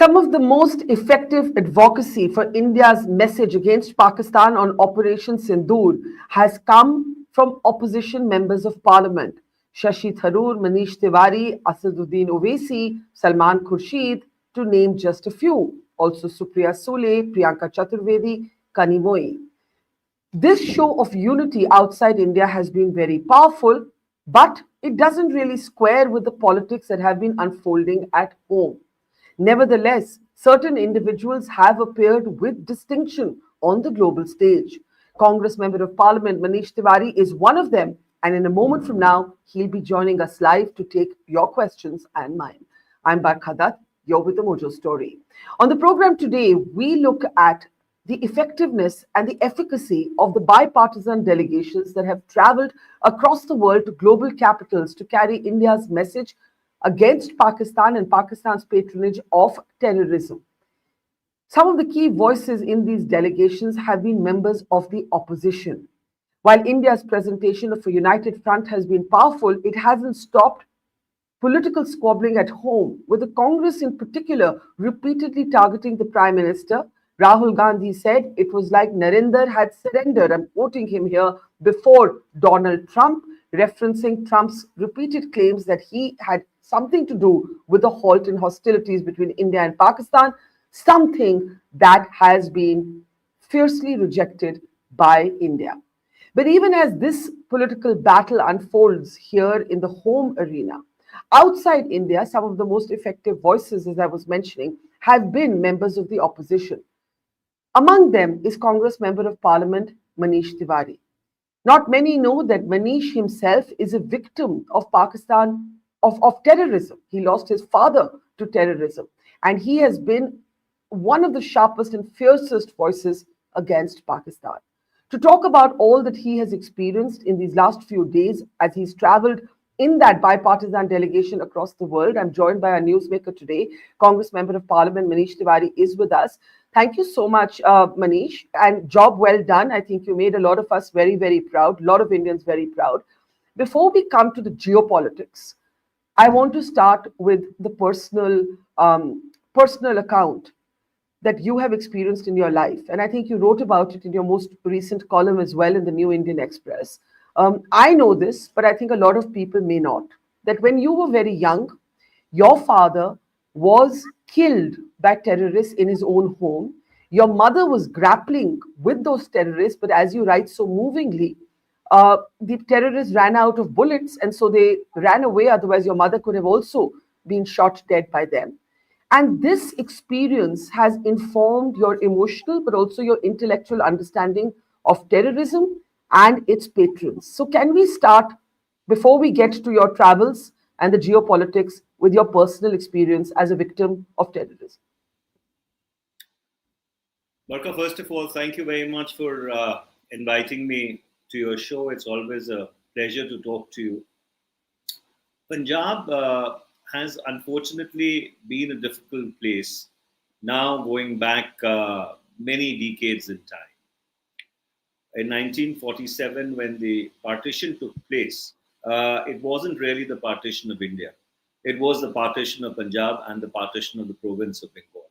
Some of the most effective advocacy for India's message against Pakistan on Operation Sindoor has come from opposition members of parliament. Shashi Tharoor, Manish Tewari, Asaduddin Owaisi, Salman Khurshid, to name just a few. Also Supriya Sule, Priyanka Chaturvedi, Kanimoi. This show of unity outside India has been very powerful, but it doesn't really square with the politics that have been unfolding at home. Nevertheless, certain individuals have appeared with distinction on the global stage. Congress Member of Parliament Manish Tewari is one of them, and in a moment from now, he'll be joining us live to take your questions and mine. I'm Barkha Dutt, you're with the Mojo Story. On the program today, we look at the effectiveness and the efficacy of the bipartisan delegations that have traveled across the world to global capitals to carry India's message against Pakistan and Pakistan's patronage of terrorism. Some of the key voices in these delegations have been members of the opposition. While India's presentation of a united front has been powerful, it hasn't stopped political squabbling at home, with the Congress in particular repeatedly targeting the Prime Minister. Rahul Gandhi said it was like Narender had surrendered. I'm quoting him here before Donald Trump, referencing Trump's repeated claims that he had something to do with the halt in hostilities between India and Pakistan, something that has been fiercely rejected by India. But even as this political battle unfolds here in the home arena, outside India, some of the most effective voices, as I was mentioning, have been members of the opposition. Among them is Congress Member of Parliament Manish Tewari. Not many know that Manish himself is a victim of Pakistan, of terrorism. He lost his father to terrorism, and he has been one of the sharpest and fiercest voices against Pakistan. To talk about all that he has experienced in these last few days as he's traveled in that bipartisan delegation across the world, I'm joined by our newsmaker today, Congress Member of Parliament Manish Tewari is with us. Thank you so much, Manish, and job well done. I think you made a lot of us very, very proud, a lot of Indians very proud. Before we come to the geopolitics, I want to start with the personal account that you have experienced in your life. And I think you wrote about it in your most recent column as well in the New Indian Express. I know this, but I think a lot of people may not. That when you were very young, your father was killed by terrorists in his own home. Your mother was grappling with those terrorists, but as you write so movingly, the terrorists ran out of bullets and so they ran away. Otherwise, your mother could have also been shot dead by them. And this experience has informed your emotional but also your intellectual understanding of terrorism and its patrons. So, can we start before we get to your travels and the geopolitics with your personal experience as a victim of terrorism? Barkha, first of all, thank you very much for inviting me to your show. It's always a pleasure to talk to you. Punjab has unfortunately been a difficult place now going back many decades in time. In 1947, when the partition took place, it wasn't really the partition of India. It was the partition of Punjab and the partition of the province of Bengal.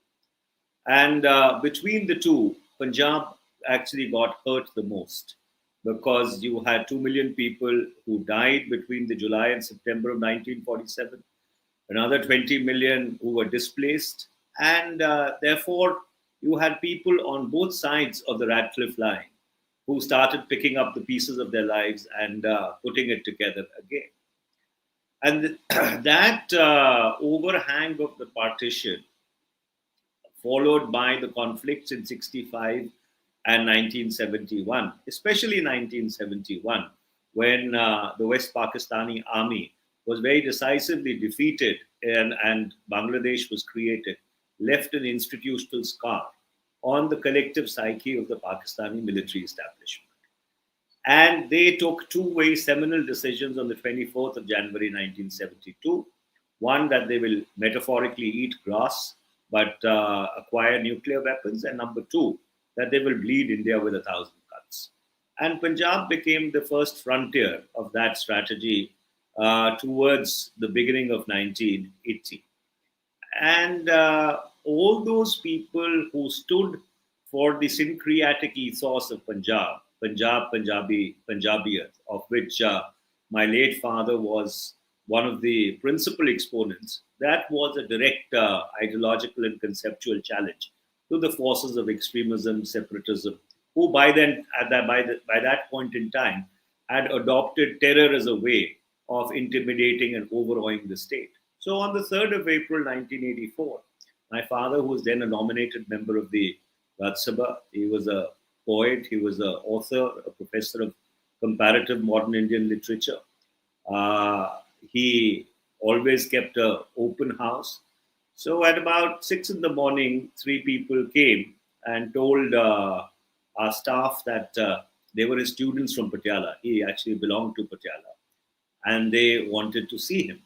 And between the two, Punjab actually got hurt the most because you had 2 million people who died between the July and September of 1947, another 20 million who were displaced, and therefore you had people on both sides of the Radcliffe line who started picking up the pieces of their lives and putting it together again. And that overhang of the partition, followed by the conflicts in 65 and 1971, especially 1971, when the West Pakistani army was very decisively defeated and Bangladesh was created, left an institutional scar on the collective psyche of the Pakistani military establishment. And they took two very seminal decisions on the 24th of January 1972. One, that they will metaphorically eat grass but acquire nuclear weapons. And number two, that they will bleed India with 1,000 cuts. And Punjab became the first frontier of that strategy towards the beginning of 1980. And all those people who stood for the syncretic ethos of Punjabiyat, of which my late father was one of the principal exponents, that was a direct ideological and conceptual challenge to the forces of extremism, separatism, who by then, by that point in time, had adopted terror as a way of intimidating and overawing the state. So on the 3rd of April 1984, my father, who was then a nominated member of the Rajya Sabha, he was a poet, he was an author, a professor of comparative modern Indian literature. He always kept an open house. So at about 6 in the morning, 3 people came and told our staff that they were his students from Patiala. He actually belonged to Patiala. And they wanted to see him.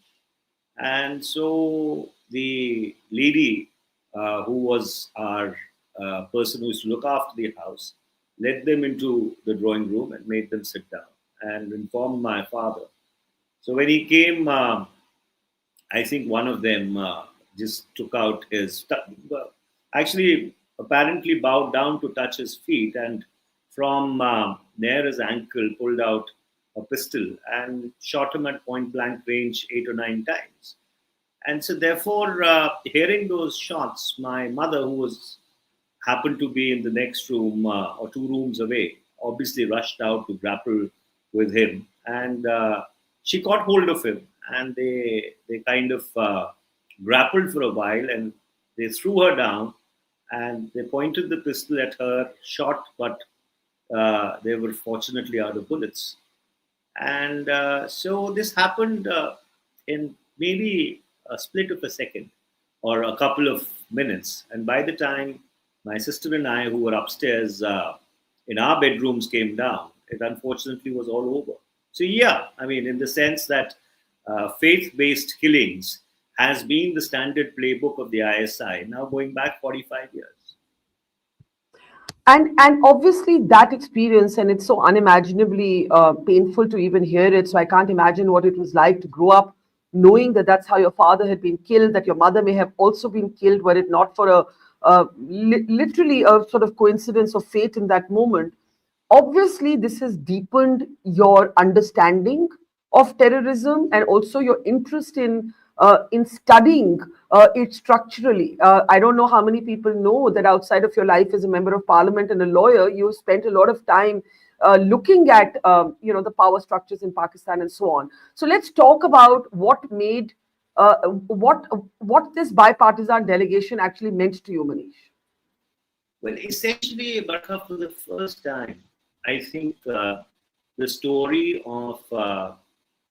And so the lady, who was our person who used to look after the house, led them into the drawing room and made them sit down and informed my father. So when he came, I think one of them just took out his, actually apparently bowed down to touch his feet, and from near his ankle pulled out a pistol and shot him at point blank range 8 or 9 times. And so therefore, hearing those shots, my mother, who was happened to be in the next room or 2 rooms away, obviously rushed out to grapple with him. And she caught hold of him, and they kind of grappled for a while, and they threw her down, and they pointed the pistol at her, shot, but they were fortunately out of bullets. And so this happened in maybe a split of a second or a couple of minutes. And by the time my sister and I, who were upstairs in our bedrooms, came down, it unfortunately was all over. So, yeah, I mean, in the sense that faith-based killings has been the standard playbook of the ISI, now going back 45 years. And obviously that experience, and it's so unimaginably painful to even hear it. So I can't imagine what it was like to grow up knowing that that's how your father had been killed, that your mother may have also been killed, were it not for literally a sort of coincidence of fate in that moment. Obviously, this has deepened your understanding of terrorism and also your interest in studying it structurally. I don't know how many people know that outside of your life as a member of parliament and a lawyer, you spent a lot of time looking at the power structures in Pakistan and so on. So let's talk about what made what this bipartisan delegation actually meant to you, Manish. Well, essentially, Barkha, for the first time, I think the story of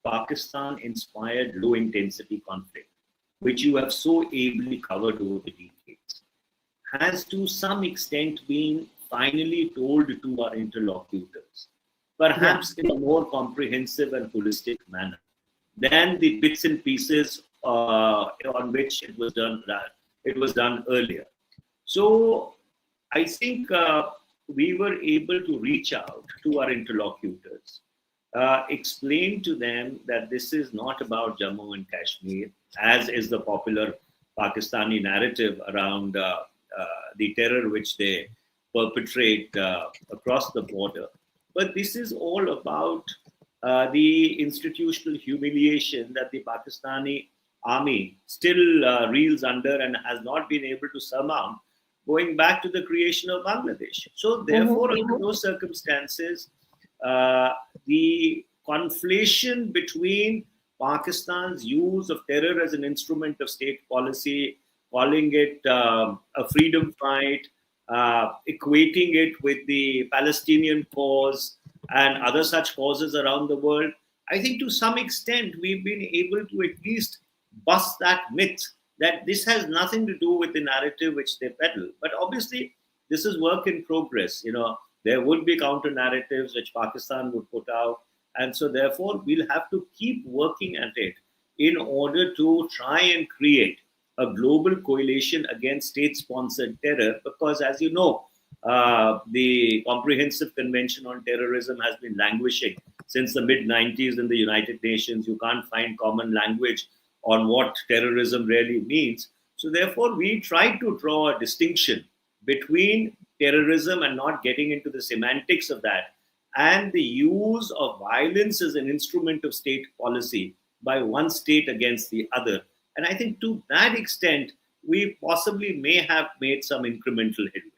Pakistan-inspired low-intensity conflict, which you have so ably covered over the decades, has to some extent been finally told to our interlocutors, perhaps in a more comprehensive and holistic manner than the bits and pieces on which it was done earlier. So I think we were able to reach out to our interlocutors, explain to them that this is not about Jammu and Kashmir, as is the popular Pakistani narrative around the terror which they perpetrate across the border. But this is all about the institutional humiliation that the Pakistani army still reels under and has not been able to surmount, going back to the creation of Bangladesh. So therefore, under those circumstances, the conflation between Pakistan's use of terror as an instrument of state policy, calling it a freedom fight, equating it with the Palestinian cause and other such causes around the world, I think to some extent we've been able to at least bust that myth that this has nothing to do with the narrative which they peddle. But obviously, this is work in progress. There would be counter narratives which Pakistan would put out. And so therefore, we'll have to keep working at it in order to try and create a global coalition against state-sponsored terror. Because as you know, the Comprehensive Convention on Terrorism has been languishing since the mid-90s in the United Nations. You can't find common language on what terrorism really means. So therefore, we try to draw a distinction between terrorism and not getting into the semantics of that, and the use of violence as an instrument of state policy by one state against the other. And I think to that extent, we possibly may have made some incremental headway.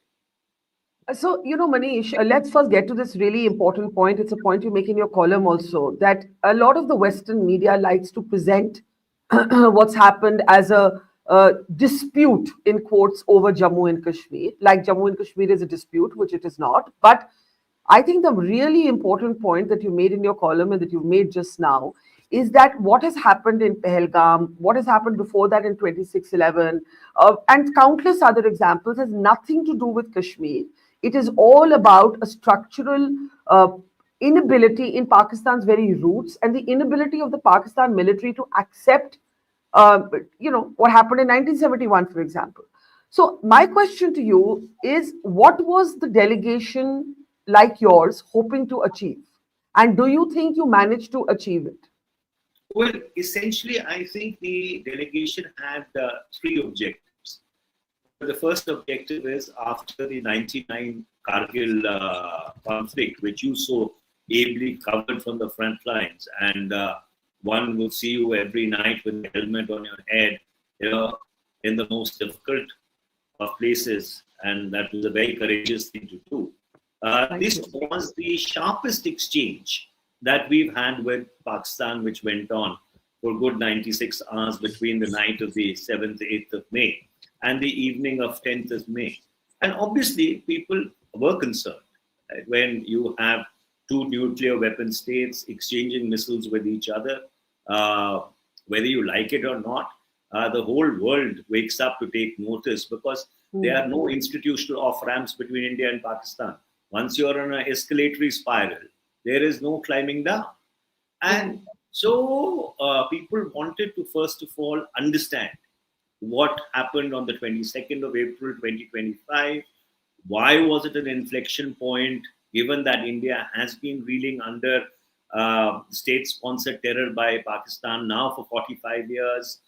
So, Manish, let's first get to this really important point. It's a point you make in your column also, that a lot of the Western media likes to present what's happened as a dispute, in quotes, over Jammu and Kashmir. Like Jammu and Kashmir is a dispute, which it is not. But I think the really important point that you made in your column and that you made just now is that what has happened in Pahalgam, what has happened before that in 2611, and countless other examples has nothing to do with Kashmir. It is all about a structural inability in Pakistan's very roots and the inability of the Pakistan military to accept, what happened in 1971, for example. So my question to you is, what was the delegation like yours hoping to achieve? And do you think you managed to achieve it? Well, essentially, I think the delegation had three objectives. The first objective is after the 99 Kargil conflict, which you so ably covered from the front lines, and one will see you every night with a helmet on your head, in the most difficult of places, and that was a very courageous thing to do. This was the sharpest exchange that we've had with Pakistan, which went on for good 96 hours between the night of the 7th, 8th of May and the evening of 10th of May. And obviously, people were concerned, right? When you have two nuclear weapon states exchanging missiles with each other, whether you like it or not, the whole world wakes up to take notice, because there are no institutional off-ramps between India and Pakistan. Once you're on an escalatory spiral, there is no climbing down. And so people wanted to, first of all, understand what happened on the 22nd of April 2025. Why was it an inflection point, given that India has been reeling under state-sponsored terror by Pakistan now for 45 years?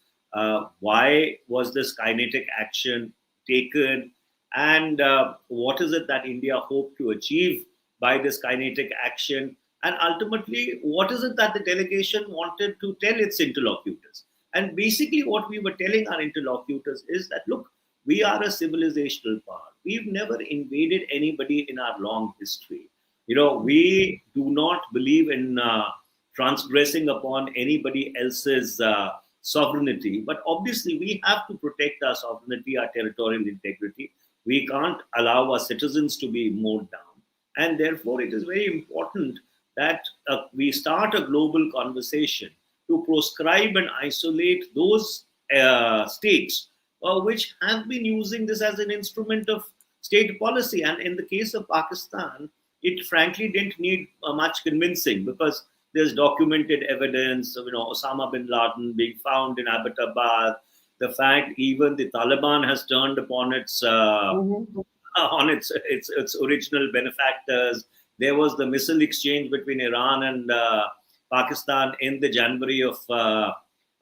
Why was this kinetic action taken? And what is it that India hoped to achieve by this kinetic action? And ultimately, what is it that the delegation wanted to tell its interlocutors? And basically, what we were telling our interlocutors is that, look, we are a civilizational power. We've never invaded anybody in our long history. We do not believe in transgressing upon anybody else's sovereignty. But obviously, we have to protect our sovereignty, our territorial integrity. We can't allow our citizens to be mowed down. And therefore, it is very important that we start a global conversation to proscribe and isolate those states which have been using this as an instrument of state policy. And in the case of Pakistan, it frankly didn't need much convincing, because there's documented evidence of Osama bin Laden being found in Abbottabad. The fact even the Taliban has turned upon its original benefactors. There was the missile exchange between Iran and Pakistan in the January of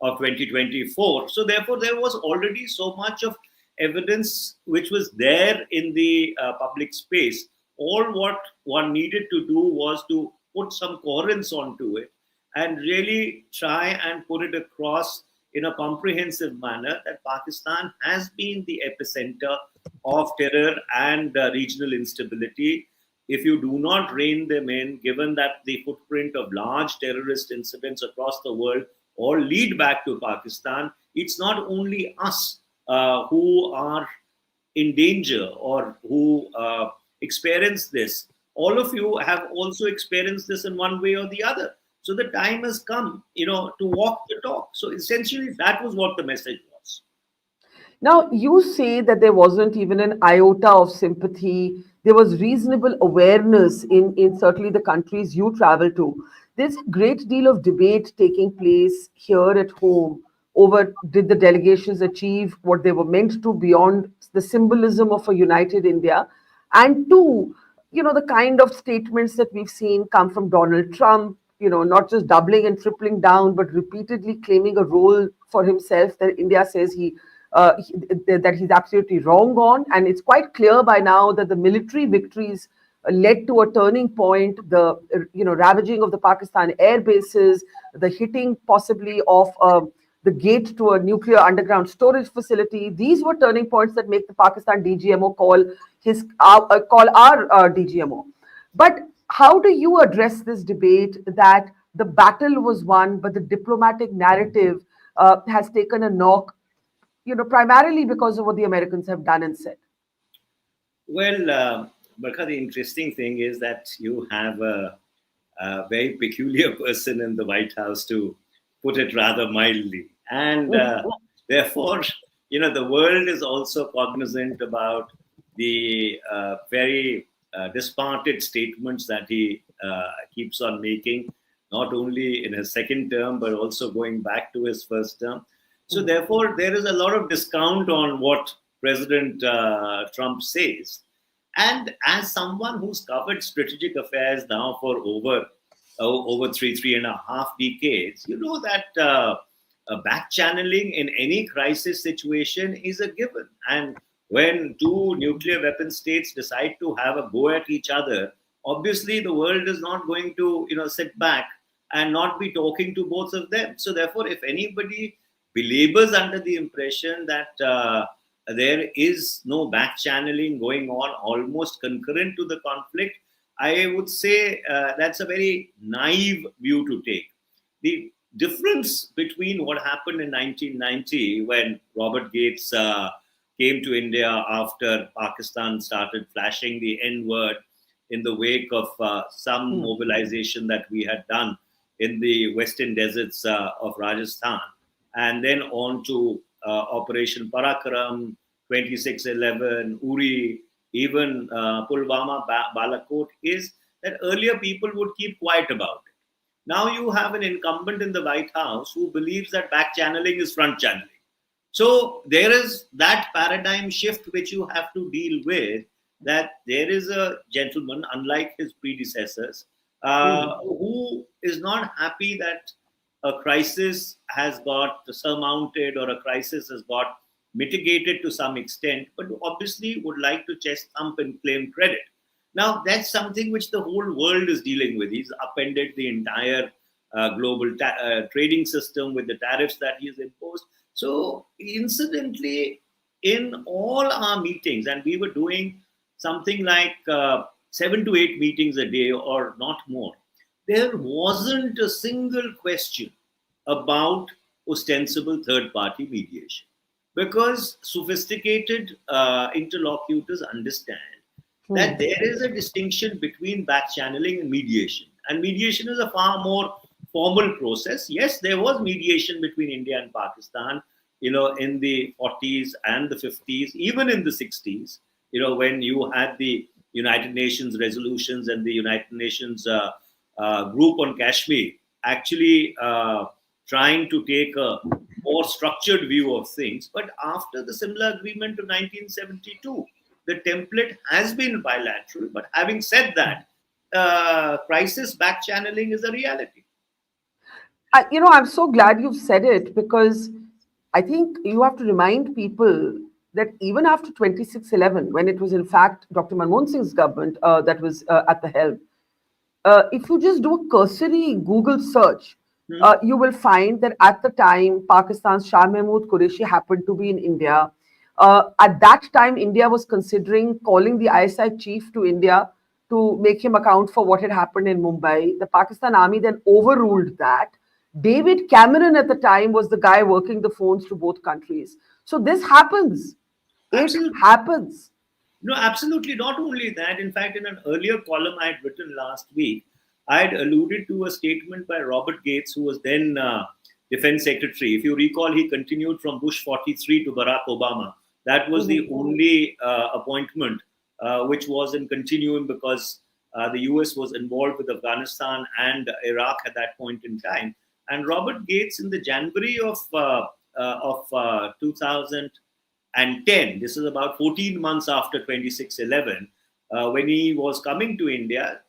2024. So therefore, there was already so much of evidence which was there in the public space. All what one needed to do was to put some coherence onto it and really try and put it across in a comprehensive manner that Pakistan has been the epicenter of terror and regional instability. If you do not rein them in, given that the footprint of large terrorist incidents across the world all lead back to Pakistan, it's not only us who are in danger or who experience this. All of you have also experienced this in one way or the other. So the time has come, to walk the talk. So essentially, that was what the message was. Now, you say that there wasn't even an iota of sympathy. There was reasonable awareness in certainly the countries you travel to. There's a great deal of debate taking place here at home over, did the delegations achieve what they were meant to beyond the symbolism of a united India? And two, the kind of statements that we've seen come from Donald Trump, not just doubling and tripling down, but repeatedly claiming a role for himself that India says he that he's absolutely wrong on. And it's quite clear by now that the military victories led to a turning point. The ravaging of the Pakistan air bases, the hitting possibly of the gate to a nuclear underground storage facility. These were turning points that make the Pakistan DGMO call our DGMO. But how do you address this debate that the battle was won, but the diplomatic narrative has taken a knock, primarily because of what the Americans have done and said? Well, Barkha, the interesting thing is that you have a very peculiar person in the White House, to put it rather mildly. And therefore, the world is also cognizant about the very disparated statements that he keeps on making, not only in his second term, but also going back to his first term. So therefore, there is a lot of discount on what President Trump says. And as someone who's covered strategic affairs now for over three and a half decades, you know that back channeling in any crisis situation is a given. And when two nuclear weapon states decide to have a go at each other, obviously the world is not going to sit back and not be talking to both of them. So therefore, if anybody belabors under the impression that there is no back channeling going on almost concurrent to the conflict, I would say that's a very naive view to take. The difference between what happened in 1990, when Robert Gates came to India after Pakistan started flashing the N word in the wake of some mobilization that we had done in the western deserts of Rajasthan, and then on to Operation Parakaram, 2611, Uri, even Pulwama, Balakot, is that earlier people would keep quiet about it. Now you have an incumbent in the White House who believes that back channeling is front channeling. So there is that paradigm shift which you have to deal with, that there is a gentleman, unlike his predecessors, who is not happy that a crisis has got surmounted or a crisis has got mitigated to some extent, but obviously would like to chest thump and claim credit. Now, that's something which the whole world is dealing with. He's upended the entire global trading system with the tariffs that he's imposed. So, incidentally, in all our meetings, and we were doing something like 7 to 8 meetings a day or not more, there wasn't a single question about ostensible third-party mediation, because sophisticated interlocutors understand that there is a distinction between back channeling and mediation. And mediation is a far more formal process. Yes, there was mediation between India and Pakistan, in the 40s and the 50s, even in the 60s, when you had the United Nations resolutions and the United Nations group on Kashmir actually trying to take a more structured view of things. But after the Simla Agreement of 1972, the template has been bilateral. But having said that, crisis back channeling is a reality. I'm so glad you've said it, because I think you have to remind people that even after 2611, when it was in fact Dr. Manmohan Singh's government that was at the helm, if you just do a cursory Google search, you will find that at the time, Pakistan's Shah Mahmood Qureshi happened to be in India. At that time, India was considering calling the ISI chief to India to make him account for what had happened in Mumbai. The Pakistan army then overruled that. David Cameron at the time was the guy working the phones to both countries. So this happens. It happens. No, absolutely. Not only that, in fact, in an earlier column I had written last week, I had alluded to a statement by Robert Gates, who was then Defense Secretary. If you recall, he continued from Bush 43 to Barack Obama. That was the only appointment which was in continuing, because the US was involved with Afghanistan and Iraq at that point in time. And Robert Gates, in the January of 2010, this is about 14 months after 2611, when he was coming to India,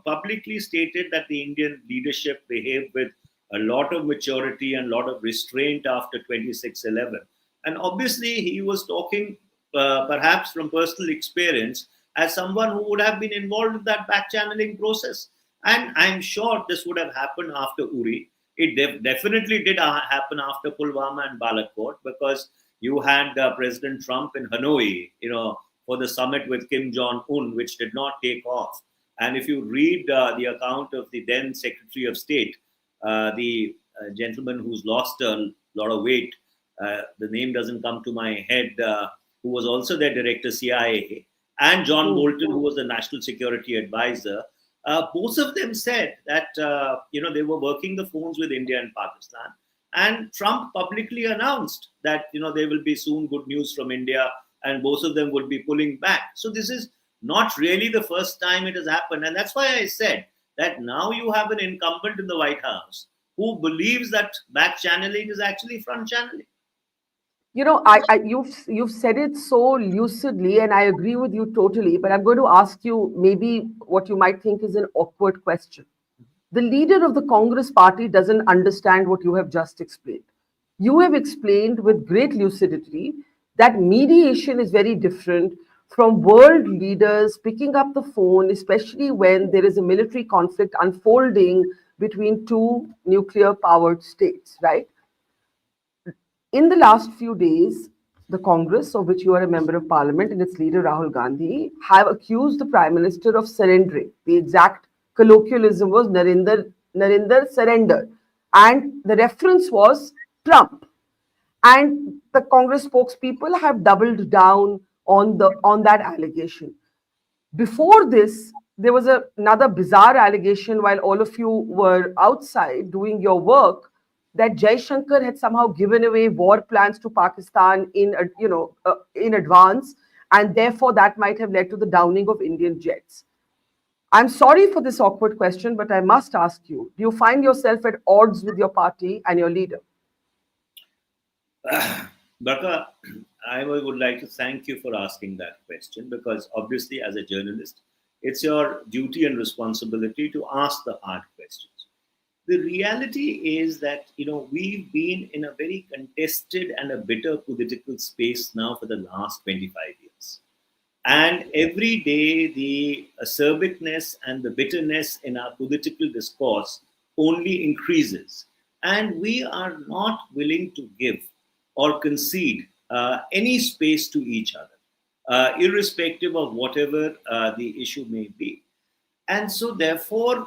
publicly stated that the Indian leadership behaved with a lot of maturity and a lot of restraint after 2611. And obviously, he was talking perhaps from personal experience as someone who would have been involved in that back channeling process. And I'm sure this would have happened after Uri. It definitely did happen after Pulwama and Balakot, because you had President Trump in Hanoi, for the summit with Kim Jong Un, which did not take off. And if you read the account of the then Secretary of State, the gentleman who's lost a lot of weight, the name doesn't come to my head, who was also their director CIA, and John Bolton, who was the national security advisor. Both of them said that they were working the phones with India and Pakistan, and Trump publicly announced that there will be soon good news from India, and both of them would be pulling back. So this is not really the first time it has happened, and that's why I said that now you have an incumbent in the White House who believes that back channeling is actually front channeling. You've said it so lucidly, and I agree with you totally. But I'm going to ask you maybe what you might think is an awkward question. The leader of the Congress party doesn't understand what you have just explained. You have explained with great lucidity that mediation is very different from world leaders picking up the phone, especially when there is a military conflict unfolding between two nuclear powered states, right? In the last few days, the Congress, of which you are a member of parliament, and its leader Rahul Gandhi, have accused the Prime Minister of surrendering. The exact colloquialism was Narender Surrender. And the reference was Trump. And the Congress spokespeople have doubled down on that allegation. Before this, there was another bizarre allegation while all of you were outside doing your work, that Jaishankar had somehow given away war plans to Pakistan in advance, and therefore that might have led to the downing of Indian jets. I'm sorry for this awkward question, but I must ask you: do you find yourself at odds with your party and your leader? Barkha, I would like to thank you for asking that question, because obviously, as a journalist, it's your duty and responsibility to ask the hard questions. The reality is that we've been in a very contested and a bitter political space now for the last 25 years. And every day, the acerbicness and the bitterness in our political discourse only increases. And we are not willing to give or concede any space to each other, irrespective of whatever the issue may be. And so, therefore,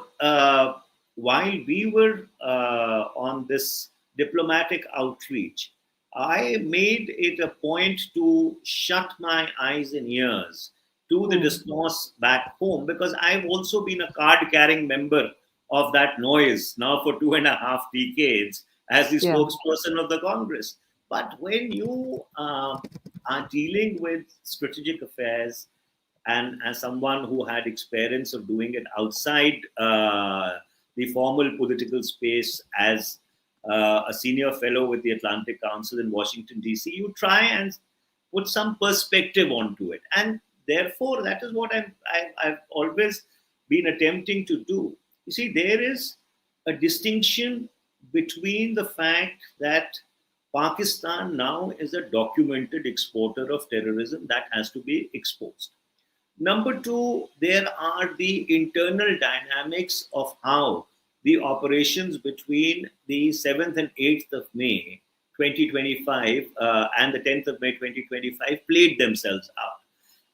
while we were on this diplomatic outreach, I made it a point to shut my eyes and ears to the discourse back home, because I've also been a card-carrying member of that noise now for 2.5 decades as the spokesperson of the Congress. But when you are dealing with strategic affairs, and as someone who had experience of doing it outside the formal political space as a senior fellow with the Atlantic Council in Washington, D.C., you try and put some perspective onto it. And therefore, that is what I've always been attempting to do. You see, there is a distinction between the fact that Pakistan now is a documented exporter of terrorism that has to be exposed. Number two, there are the internal dynamics of how the operations between the 7th and 8th of May 2025 and the 10th of May 2025 played themselves out.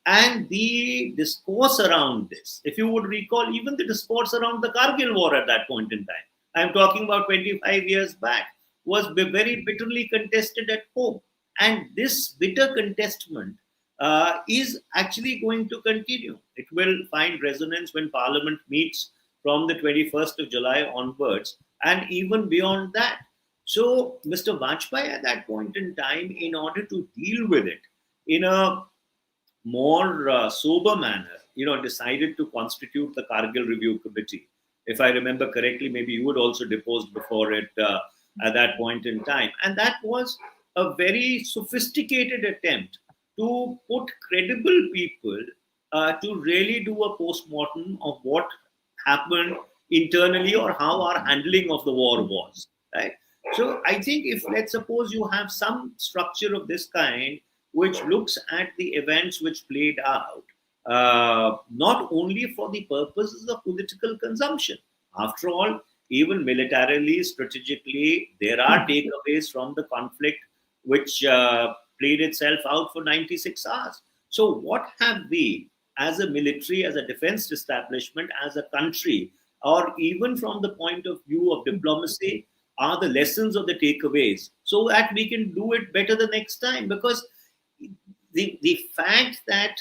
And the discourse around this, if you would recall, even the discourse around the Kargil war at that point in time, I'm talking about 25 years back, was very bitterly contested at home. And this bitter contestment is actually going to continue. It will find resonance when Parliament meets from the 21st of July onwards, and even beyond that. So, Mr. Vajpayee at that point in time, in order to deal with it in a more sober manner, decided to constitute the Kargil Review Committee. If I remember correctly, maybe you would also deposed before it at that point in time. And that was a very sophisticated attempt to put credible people to really do a post-mortem of what happened internally or how our handling of the war was. Right? So I think if, let's suppose, you have some structure of this kind which looks at the events which played out, not only for the purposes of political consumption. After all, even militarily, strategically, there are takeaways from the conflict which played itself out for 96 hours. So, what have we as a military, as a defense establishment, as a country, or even from the point of view of diplomacy, are the lessons or the takeaways so that we can do it better the next time? Because the fact that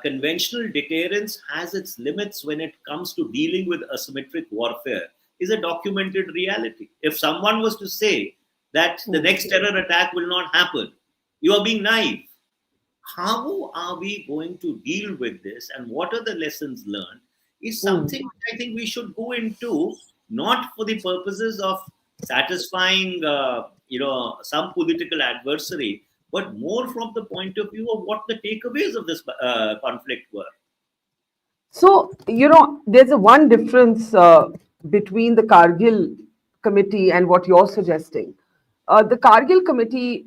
conventional deterrence has its limits when it comes to dealing with asymmetric warfare is a documented reality. If someone was to say that the next terror attack will not happen, you are being naive. How are we going to deal with this, and what are the lessons learned, is something which I think we should go into, not for the purposes of satisfying some political adversary, but more from the point of view of what the takeaways of this conflict were. So, there's a one difference between the Kargil committee and what you're suggesting. The Kargil committee,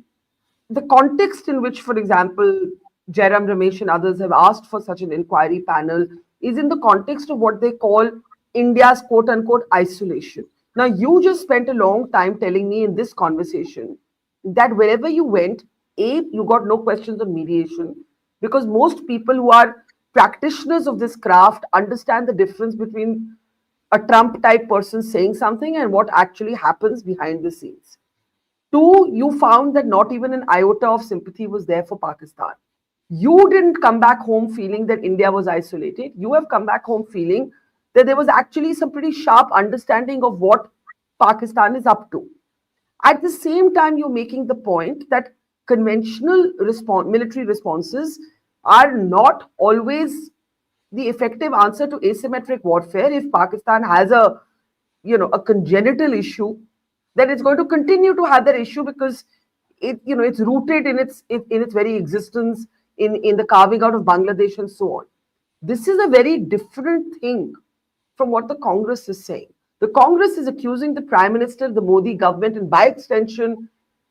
the context in which, for example, Jairam Ramesh and others have asked for such an inquiry panel is in the context of what they call India's quote unquote isolation. Now, you just spent a long time telling me in this conversation that wherever you went, A, you got no questions on mediation because most people who are practitioners of this craft understand the difference between a Trump type person saying something and what actually happens behind the scenes. Two, you found that not even an iota of sympathy was there for Pakistan. You didn't come back home feeling that India was isolated. You have come back home feeling that there was actually some pretty sharp understanding of what Pakistan is up to. At the same time, you're making the point that conventional military responses are not always the effective answer to asymmetric warfare. If Pakistan has a congenital issue, then it's going to continue to have that issue because it's rooted in its very existence in the carving out of Bangladesh and so on. This is a very different thing from what the Congress is saying. The Congress is accusing the Prime Minister, the Modi government, and by extension,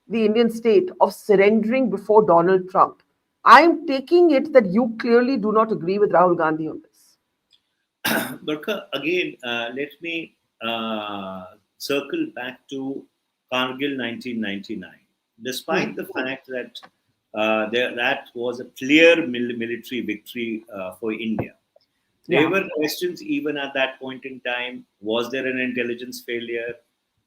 the Indian state of surrendering before Donald Trump. I'm taking it that you clearly do not agree with Rahul Gandhi on this. Barkha, again, let me circle back to Kargil 1999. Despite the fact that that was a clear military victory for India, there were questions even at that point in time. Was there an intelligence failure?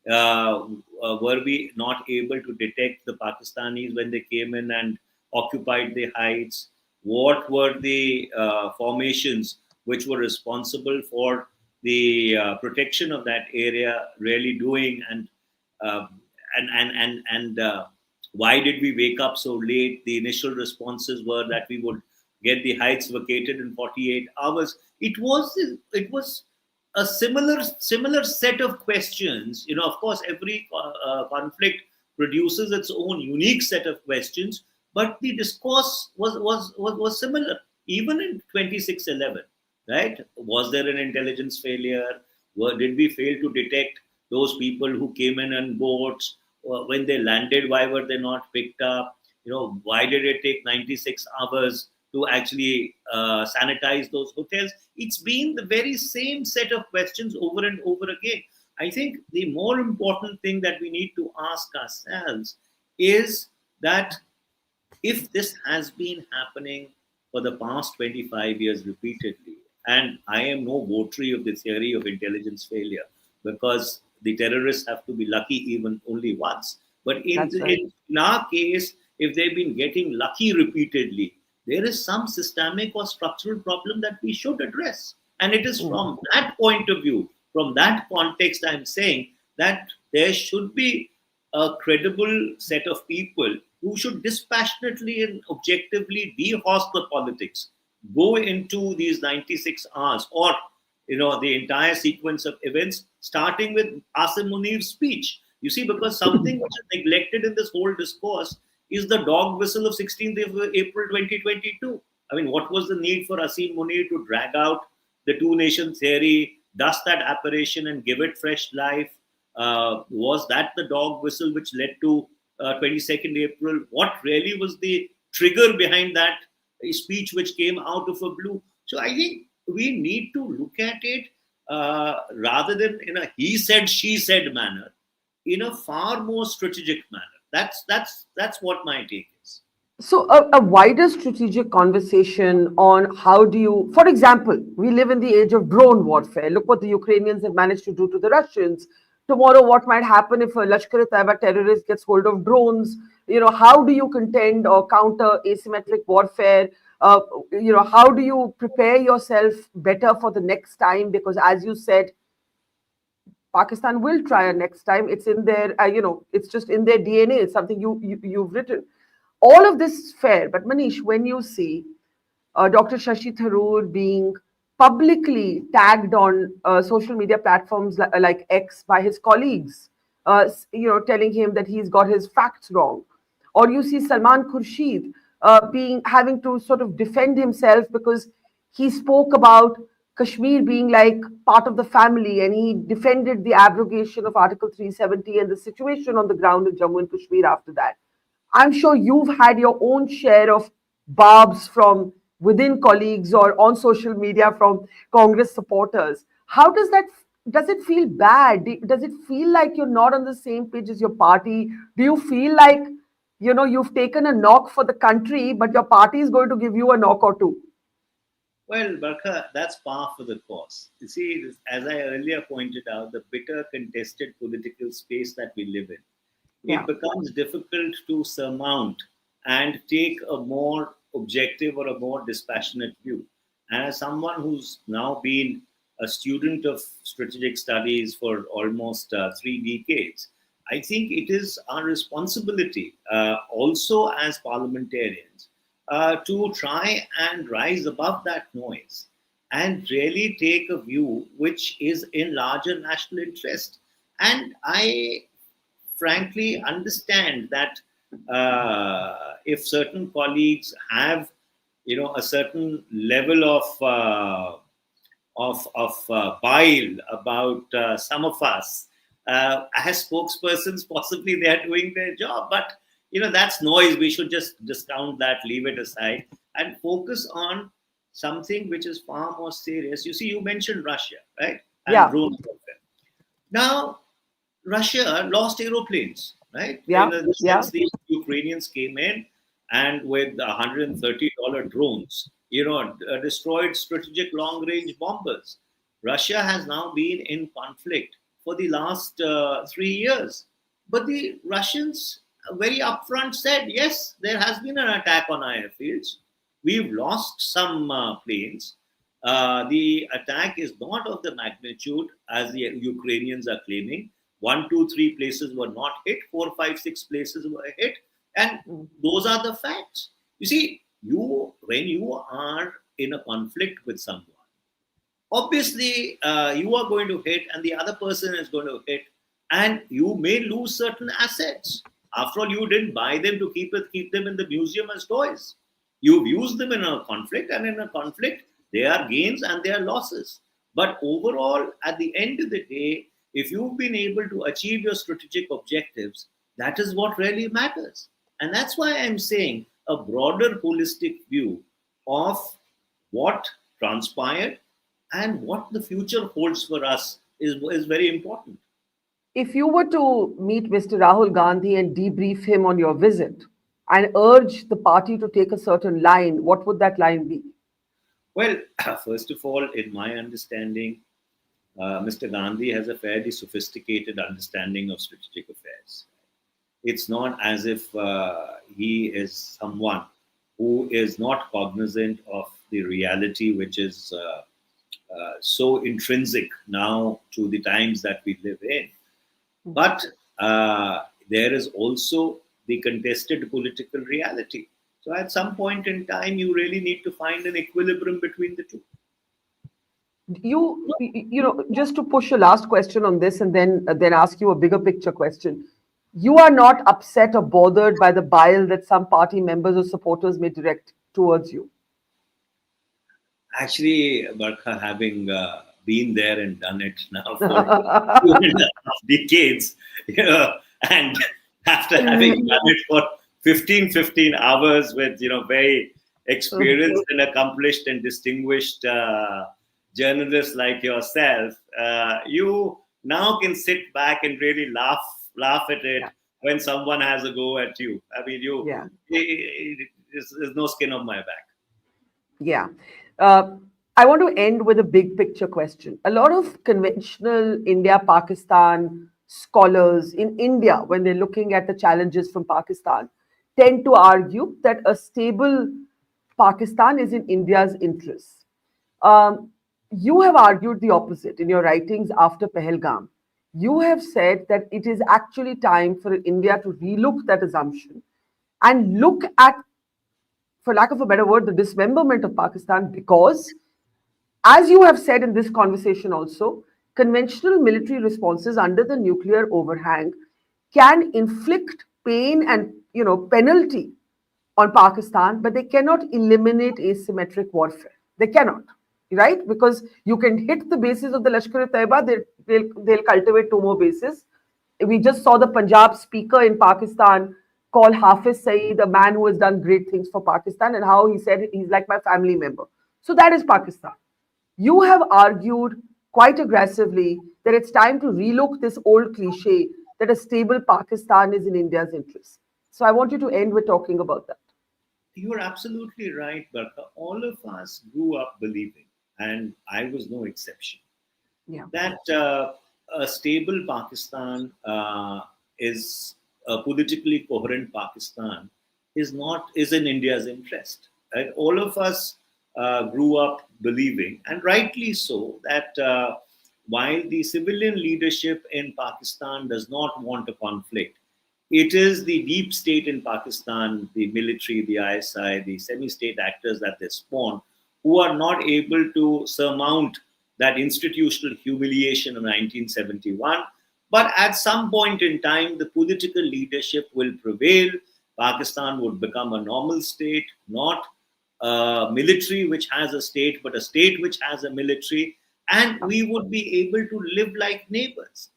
Were we not able to detect the Pakistanis when they came in and occupied the heights? What were the formations which were responsible for the protection of that area really doing? And why did we wake up so late? The initial responses were that we would get the heights vacated in 48 hours. It was a similar set of questions. Of course, every conflict produces its own unique set of questions, but the discourse was similar. Even in 2611, right? Was there an intelligence failure? Did we fail to detect those people who came in on boats? When they landed, why were they not picked up? Why did it take 96 hours to actually sanitize those hotels? It's been the very same set of questions over and over again. I think the more important thing that we need to ask ourselves is that if this has been happening for the past 25 years repeatedly, and I am no votary of the theory of intelligence failure, because the terrorists have to be lucky even only once. But in our case, if they've been getting lucky repeatedly, there is some systemic or structural problem that we should address. And it is from that point of view, from that context, I'm saying that there should be a credible set of people who should dispassionately and objectively dehorse the politics, go into these 96 hours or the entire sequence of events, starting with Asim Munir's speech. You see, because something which is neglected in this whole discourse is the dog whistle of 16th of April 2022. I mean, what was the need for Asim Munir to drag out the two-nation theory, dust that apparition and give it fresh life? Was that the dog whistle which led to 22nd April? What really was the trigger behind that speech which came out of a blue? So I think we need to look at it rather than in a he said, she said manner, in a far more strategic manner. That's what my take is. So, a wider strategic conversation on how do you, for example, we live in the age of drone warfare. Look what the Ukrainians have managed to do to the Russians. Tomorrow, what might happen if a Lashkar-e-Taiba terrorist gets hold of drones? How do you contend or counter asymmetric warfare? How do you prepare yourself better for the next time? Because, as you said, Pakistan will try a next time. It's in their, it's just in their DNA. It's something you've written. All of this is fair, but Manish, when you see Dr. Shashi Tharoor being publicly tagged on social media platforms like X by his colleagues, telling him that he's got his facts wrong, or you see Salman Khurshid being having to sort of defend himself because he spoke about Kashmir being like part of the family, and he defended the abrogation of Article 370 and the situation on the ground in Jammu and Kashmir after that. I'm sure you've had your own share of barbs from within colleagues or on social media from Congress supporters. How does it feel bad? Does it feel like you're not on the same page as your party? Do you feel like you've taken a knock for the country, but your party is going to give you a knock or two? Well, Barkha, that's par for the course. You see, as I earlier pointed out, the bitter, contested political space that we live in, Yeah. it becomes difficult to surmount and take a more objective or a more dispassionate view. And as someone who's now been a student of strategic studies for almost 3 decades, I think it is our responsibility, also as parliamentarians, to try and rise above that noise and really take a view which is in larger national interest. And I frankly understand that if certain colleagues have, a certain level of bile about some of us as spokespersons, possibly they are doing their job, but that's noise. We should just discount that, leave it aside, and focus on something which is far more serious. You see, you mentioned Russia, right? And Yeah. drone warfare. Now, Russia lost aeroplanes, right? In Yeah. the Yeah. sense the Ukrainians came in and with $130 drones, destroyed strategic long-range bombers. Russia has now been in conflict for the last 3 years. But the Russians very upfront said, yes, there has been an attack on our airfields. We've lost some planes. The attack is not of the magnitude as the Ukrainians are claiming. 1, 2, 3 places were not hit. 4, 5, 6 places were hit, and those are the facts. You see, when you are in a conflict with someone, obviously you are going to hit, and the other person is going to hit, and you may lose certain assets. After all, you didn't buy them to keep them in the museum as toys. You've used them in a conflict, and in a conflict, there are gains and there are losses. But overall, at the end of the day, if you've been able to achieve your strategic objectives, that is what really matters. And that's why I'm saying a broader holistic view of what transpired and what the future holds for us is very important. If you were to meet Mr. Rahul Gandhi and debrief him on your visit and urge the party to take a certain line, what would that line be? Well, first of all, in my understanding, Mr. Gandhi has a fairly sophisticated understanding of strategic affairs. It's not as if he is someone who is not cognizant of the reality which is so intrinsic now to the times that we live in. But there is also the contested political reality. So at some point in time, you really need to find an equilibrium between the two. Just to push a last question on this and then ask you a bigger picture question. You are not upset or bothered by the bile that some party members or supporters may direct towards you? Actually, Barkha, having been there and done it now for 2.5 decades, and after having done it for 15 hours with, very experienced and accomplished and distinguished journalists like yourself, you now can sit back and really laugh at it Yeah. when someone has a go at you. I mean, Yeah. there's no skin on my back. Yeah. Uh, I want to end with a big picture question. A lot of conventional India Pakistan scholars in India, when they're looking at the challenges from Pakistan, tend to argue that a stable Pakistan is in India's interests. Um, you have argued the opposite in your writings after Pahalgam. You have said that it is actually time for India to relook that assumption and look at, for lack of a better word, the dismemberment of Pakistan, because, as you have said in this conversation also, conventional military responses under the nuclear overhang can inflict pain and penalty on Pakistan, but they cannot eliminate asymmetric warfare. They cannot, right? Because you can hit the bases of the Lashkar-e-Taiba, they'll cultivate two more bases. We just saw the Punjab speaker in Pakistan call Hafiz Saeed a man who has done great things for Pakistan, and how he said he's like my family member. So that is Pakistan. You have argued quite aggressively that it's time to relook this old cliche that a stable Pakistan is in India's interest. So I want you to end with talking about that. You are absolutely right, Barkha. All of us grew up believing, and I was no exception, Yeah. that a stable Pakistan is a politically coherent Pakistan is in India's interest. Right? All of us grew up believing, and rightly so, that while the civilian leadership in Pakistan does not want a conflict, it is the deep state in Pakistan, the military, the ISI, the semi-state actors that they spawn, who are not able to surmount that institutional humiliation of 1971. But at some point in time, the political leadership will prevail. Pakistan would become a normal state, not a military which has a state, but a state which has a military. And we would be able to live like neighbors.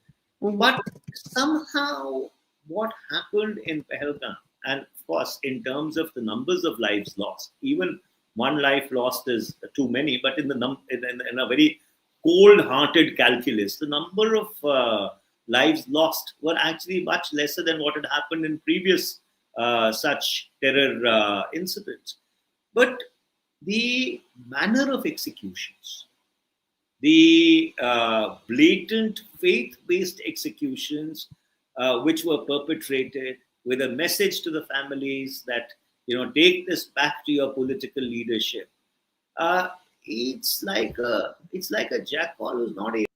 Mhm. But somehow, what happened in Pahalgam, and of course, in terms of the numbers of lives lost, even one life lost is too many, but in a very cold-hearted calculus, the number of lives lost were actually much lesser than what had happened in previous such terror incidents. But the manner of executions, the blatant faith-based executions which were perpetrated with a message to the families that, take this back to your political leadership. Uh, it's like a jackal who's not able.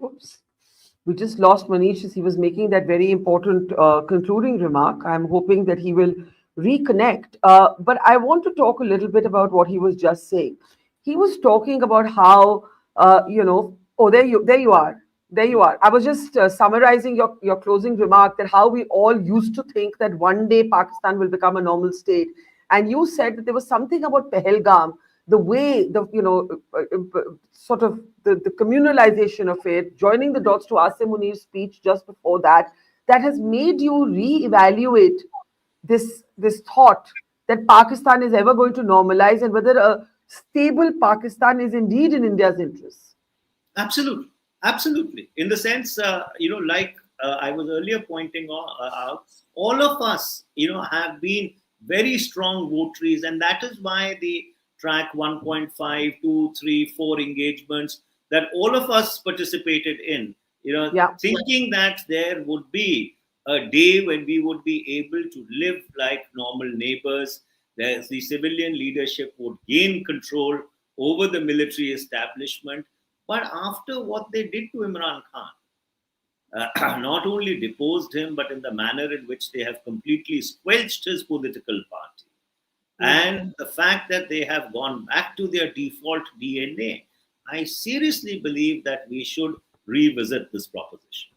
Oops. We just lost Manish as he was making that very important concluding remark. I'm hoping that he will reconnect. But I want to talk a little bit about what he was just saying. He was talking about how, oh, there you are. There you are. I was just summarizing your closing remark, that how we all used to think that one day Pakistan will become a normal state. And you said that there was something about Pahalgam, the way sort of the communalization of it, joining the dots to Asim Munir's speech just before that, that has made you reevaluate this thought that Pakistan is ever going to normalize, and whether a stable Pakistan is indeed in India's interests. Absolutely, absolutely. In the sense, like I was earlier pointing out, all of us, have been very strong votaries, and that is why the track 1.5, 2, 3, 4 engagements that all of us participated in, Yeah. thinking that there would be a day when we would be able to live like normal neighbors. The civilian leadership would gain control over the military establishment. But after what they did to Imran Khan, not only deposed him, but in the manner in which they have completely squelched his political party, and the fact that they have gone back to their default DNA, I seriously believe that we should revisit this proposition.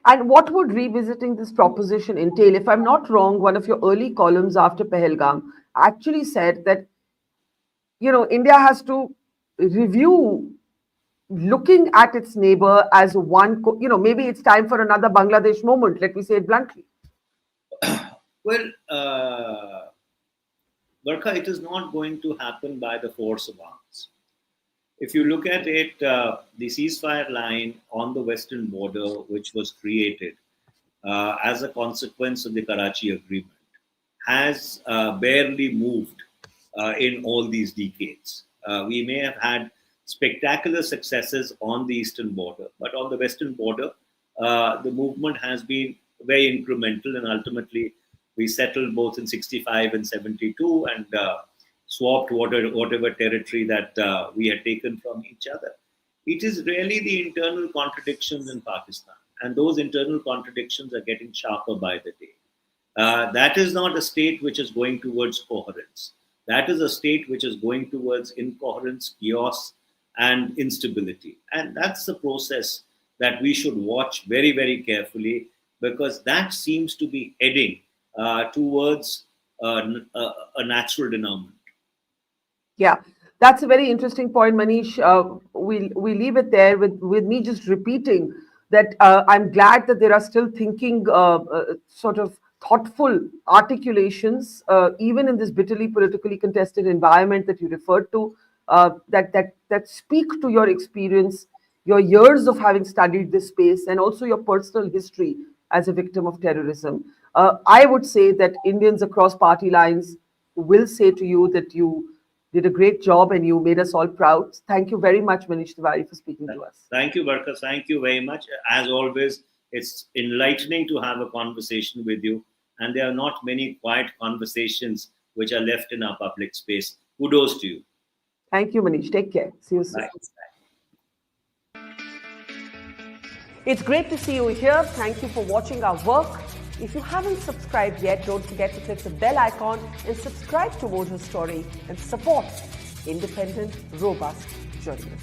And what would revisiting this proposition entail? If I'm not wrong, one of your early columns after Pahalgam actually said that, India has to review looking at its neighbor as one, maybe it's time for another Bangladesh moment, let me say it bluntly. Well, Barkha, it is not going to happen by the force of arms. If you look at it, the ceasefire line on the western border, which was created as a consequence of the Karachi Agreement, has barely moved in all these decades. We may have had spectacular successes on the eastern border, but on the western border, the movement has been very incremental, and ultimately we settled both in 65 and 72 and swapped whatever territory that we had taken from each other. It is really the internal contradictions in Pakistan, and those internal contradictions are getting sharper by the day. That is not a state which is going towards coherence. That is a state which is going towards incoherence, chaos, and instability. And that's the process that we should watch very, very carefully, because that seems to be heading towards a natural denouement. Yeah, that's a very interesting point, Manish. We leave it there with me just repeating that I'm glad that there are still thinking, sort of thoughtful articulations, even in this bitterly politically contested environment that you referred to, that speak to your experience, your years of having studied this space, and also your personal history as a victim of terrorism. I would say that Indians across party lines will say to you that you did a great job and you made us all proud. Thank you very much, Manish Tewari, for speaking to us. Thank you, Barkha. Thank you very much. As always, it's enlightening to have a conversation with you. And there are not many quiet conversations which are left in our public space. Kudos to you. Thank you, Manish. Take care. See you soon. Bye. It's great to see you here. Thank you for watching our work. If you haven't subscribed yet, don't forget to click the bell icon and subscribe to Mojo Story and support independent, robust journalism.